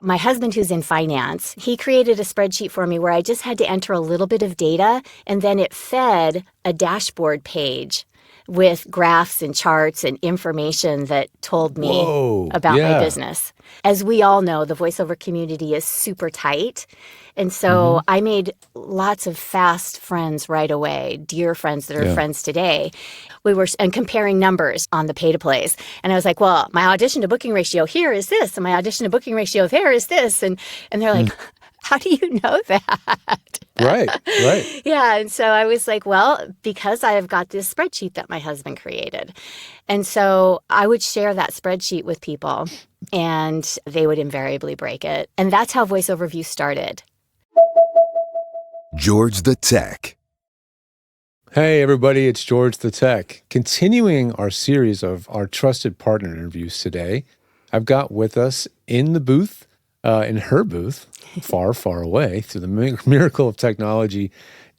my husband, who's in finance, he created a spreadsheet for me where I just had to enter a little bit of data, and then it fed a dashboard page with graphs and charts and information that told me about my business. As we all know, the voiceover community is super tight. And so I made lots of fast friends right away, dear friends that are friends today. We were comparing numbers on the pay to plays. And I was like, well, my audition to booking ratio here is this, and my audition to booking ratio there is this. And they're like, how do you know that? Right. Yeah. And so I was like, well, because I have got this spreadsheet that my husband created. And so I would share that spreadsheet with people and they would invariably break it. And that's how VoiceOverView started. George the Tech. Hey, everybody, it's George the Tech. Continuing our series of our trusted partner interviews today, I've got with us in the booth, in her booth, far, far away, through the miracle of technology,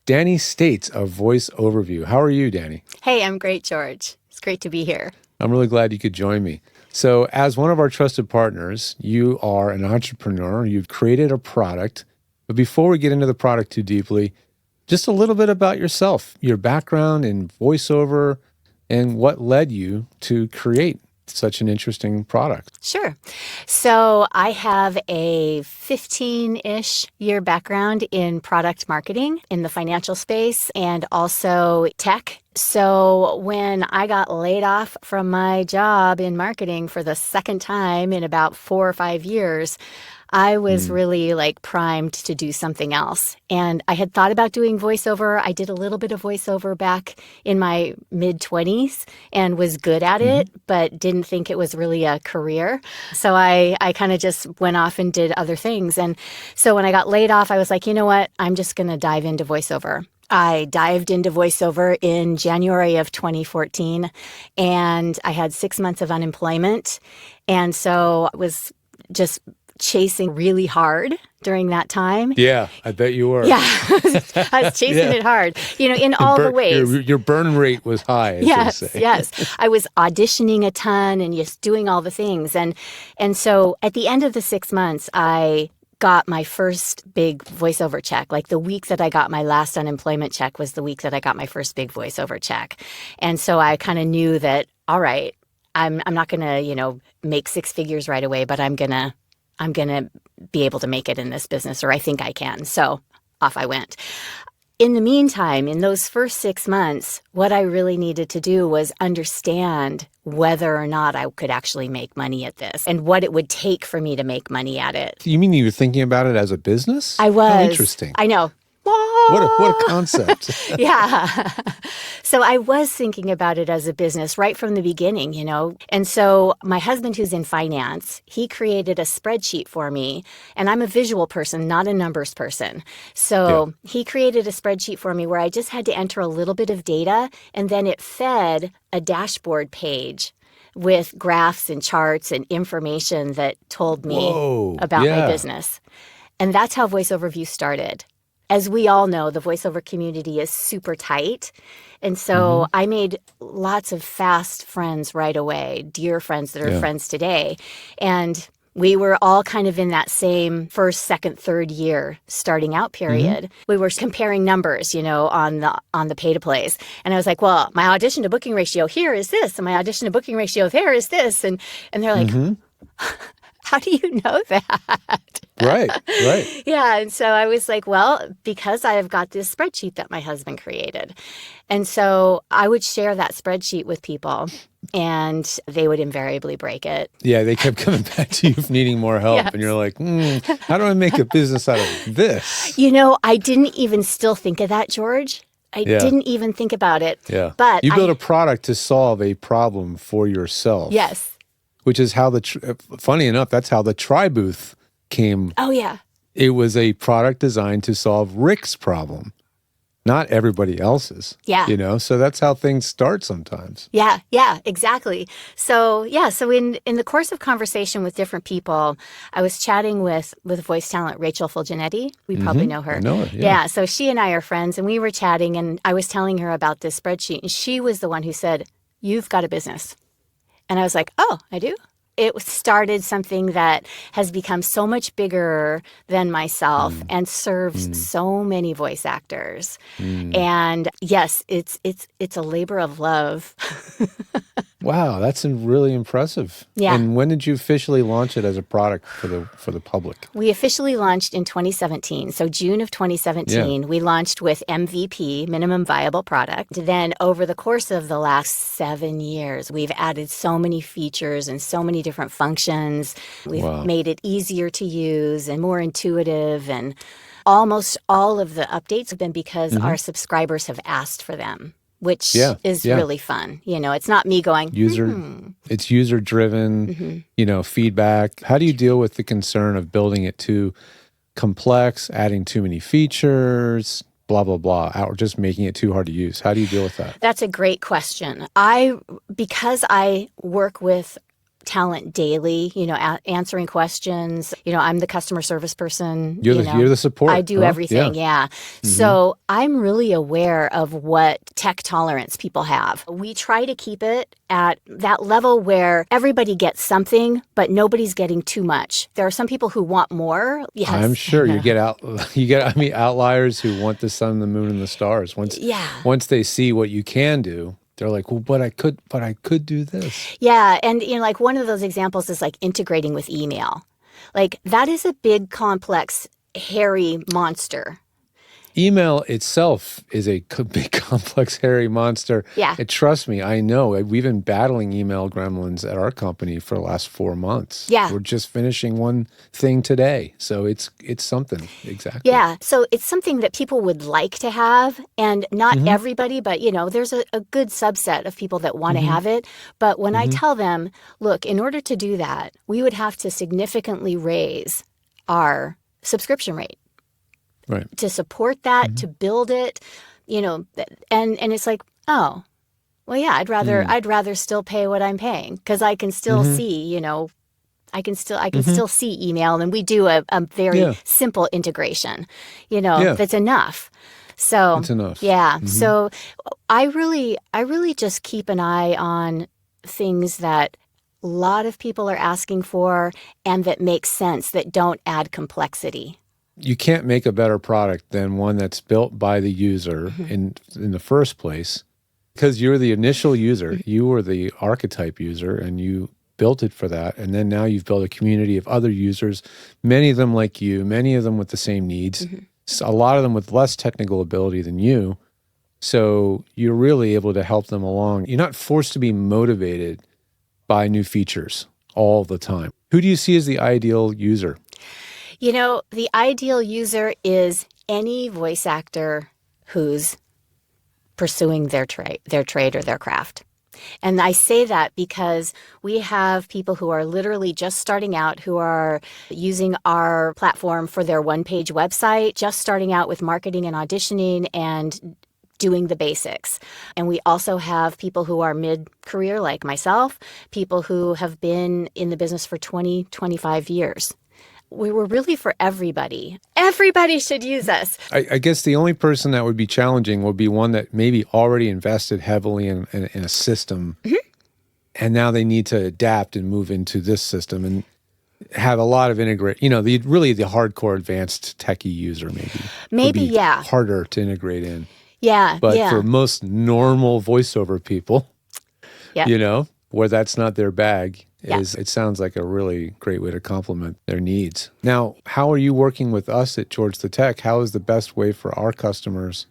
Dani States of VoiceOverView. How are you, Dani? Hey, I'm great, George. It's great to be here. I'm really glad you could join me. So as one of our trusted partners, you are an entrepreneur. You've created a product. But before we get into the product too deeply, just a little bit about yourself, your background in voiceover, and what led you to create such an interesting product. Sure. So I have a 15-ish year background in product marketing in the financial space and also tech. So when I got laid off from my job in marketing for the second time in about 4 or 5 years, I was really primed to do something else. And I had thought about doing voiceover. I did a little bit of voiceover back in my mid-20s and was good at it, but didn't think it was really a career. So I kind of just went off and did other things. And so when I got laid off, I was like, you know what? I'm just going to dive into voiceover. I dived into voiceover in January of 2014, and I had 6 months of unemployment. And so I was just chasing really hard during that time. Yeah, I bet you were. Yeah, I was chasing it hard, in all the ways. Your burn rate was high, as they say. Yes. I was auditioning a ton and just doing all the things. And so at the end of the 6 months, I got my first big voiceover check. Like the week that I got my last unemployment check was the week that I got my first big voiceover check. And so I kind of knew that, all right, I'm not going to, make 6 figures right away, but I'm going to be able to make it in this business, or I think I can. So off I went. In the meantime, in those first 6 months, what I really needed to do was understand whether or not I could actually make money at this and what it would take for me to make money at it. You mean you were thinking about it as a business? I was. How interesting. I know. What a concept. Yeah. So I was thinking about it as a business right from the beginning, And so my husband, who's in finance, he created a spreadsheet for me. And I'm a visual person, not a numbers person. So he created a spreadsheet for me where I just had to enter a little bit of data, and then it fed a dashboard page with graphs and charts and information that told me about my business. And that's how VoiceOverView started. As we all know, the voiceover community is super tight. And so I made lots of fast friends right away, dear friends that are friends today. And we were all kind of in that same first, second, third year starting out period. We were comparing numbers, on the pay to plays. And I was like, well, my audition to booking ratio here is this, and my audition to booking ratio there is this. And they're like, how do you know that? Right. Yeah. And so I was like, well, because I have got this spreadsheet that my husband created. And so I would share that spreadsheet with people and they would invariably break it. Yeah, they kept coming back to you needing more help. Yes. And you're like, how do I make a business out of this? I didn't even still think of that, George. I didn't even think about it. Yeah. But you built a product to solve a problem for yourself. Yes. Which is how funny enough, that's how the Tri-Booth came. Oh, yeah. It was a product designed to solve Rick's problem, not everybody else's. Yeah. So that's how things start sometimes. Yeah, exactly. So, so in the course of conversation with different people, I was chatting with voice talent Rachel Fulgenetti. We probably know her. I know her, yeah. So she and I are friends, and we were chatting, and I was telling her about this spreadsheet, and she was the one who said, "You've got a business." And I was like, oh, I do? it started something that has become so much bigger than myself and serves so many voice actors. And yes, it's a labor of love. Wow, that's really impressive. Yeah. And when did you officially launch it as a product for the public? We officially launched in 2017. So June of 2017, we launched with MVP, minimum viable product. Then over the course of the last 7 years, we've added so many features and so many different functions. We've made it easier to use and more intuitive. And almost all of the updates have been because our subscribers have asked for them, which is really fun. You know, it's not me going, It's user-driven, feedback. How do you deal with the concern of building it too complex, adding too many features, blah, blah, blah, or just making it too hard to use? How do you deal with that? That's a great question. Because I work with talent daily, answering questions. I'm the customer service person. You're the support. I do everything. Yeah. So I'm really aware of what tech tolerance people have. We try to keep it at that level where everybody gets something, but nobody's getting too much. There are some people who want more. Yes. I'm sure you get outliers who want the sun, the moon, and the stars. Once they see what you can do, they're like, well, but I could do this. Yeah. And, like one of those examples is like integrating with email. Like that is a big, complex, hairy monster. Email itself is a big, complex, hairy monster. Yeah. And trust me, I know. We've been battling email gremlins at our company for the last 4 months. Yeah. We're just finishing one thing today. So it's something. Exactly. Yeah. So it's something that people would like to have, and not everybody, but, there's a good subset of people that want to have it. But when I tell them, look, in order to do that, we would have to significantly raise our subscription rate. Right. To support that, to build it, and it's like, oh, well, yeah, I'd rather still pay what I'm paying because I can still see, I can still see email, and we do a very simple integration, that's enough. So it's enough. Yeah. So I really just keep an eye on things that a lot of people are asking for and that make sense, that don't add complexity. You can't make a better product than one that's built by the user in the first place, because you're the initial user. You were the archetype user, and you built it for that. And then now you've built a community of other users, many of them like you, many of them with the same needs, a lot of them with less technical ability than you. So you're really able to help them along. You're not forced to be motivated by new features all the time. Who do you see as the ideal user? The ideal user is any voice actor who's pursuing their trade or their craft. And I say that because we have people who are literally just starting out, who are using our platform for their one-page website, just starting out with marketing and auditioning and doing the basics. And we also have people who are mid-career like myself, people who have been in the business for 20, 25 years. We were really for everybody. Everybody should use us. I guess the only person that would be challenging would be one that maybe already invested heavily in a system, and now they need to adapt and move into this system and have a lot of integrate. The hardcore advanced techie user maybe harder to integrate in. Yeah, but for most normal voiceover people, where that's not their bag. It sounds like a really great way to complement their needs. Now, how are you working with us at George the Tech? How is the best way for our customers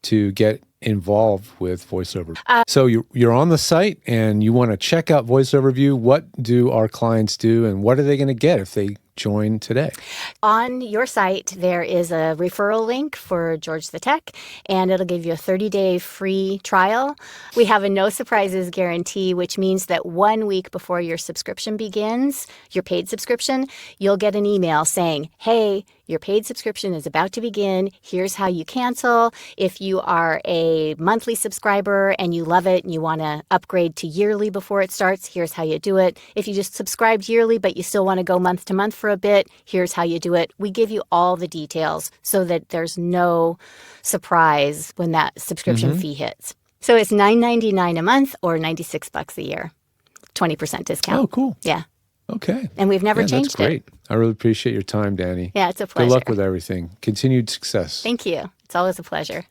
to get involved with VoiceOver? So you're on the site and you want to check out VoiceOverView. What do our clients do, and what are they going to get if they join today? On your site, there is a referral link for George the Tech, and it'll give you a 30-day free trial. We have a no surprises guarantee, which means that 1 week before your subscription begins, your paid subscription, you'll get an email saying, hey, your paid subscription is about to begin. Here's how you cancel. If you are a monthly subscriber and you love it and you want to upgrade to yearly before it starts, here's how you do it. If you just subscribed yearly but you still want to go month to month for a bit, here's how you do it. We give you all the details so that there's no surprise when that subscription fee hits. So it's $9.99 a month or $96 a year. 20% discount. Oh, cool. Yeah. Okay. And we've never Yeah, that's changed it. great. I really appreciate your time, Dani. Yeah, it's a pleasure. Good luck with everything. Continued success. Thank you. It's always a pleasure.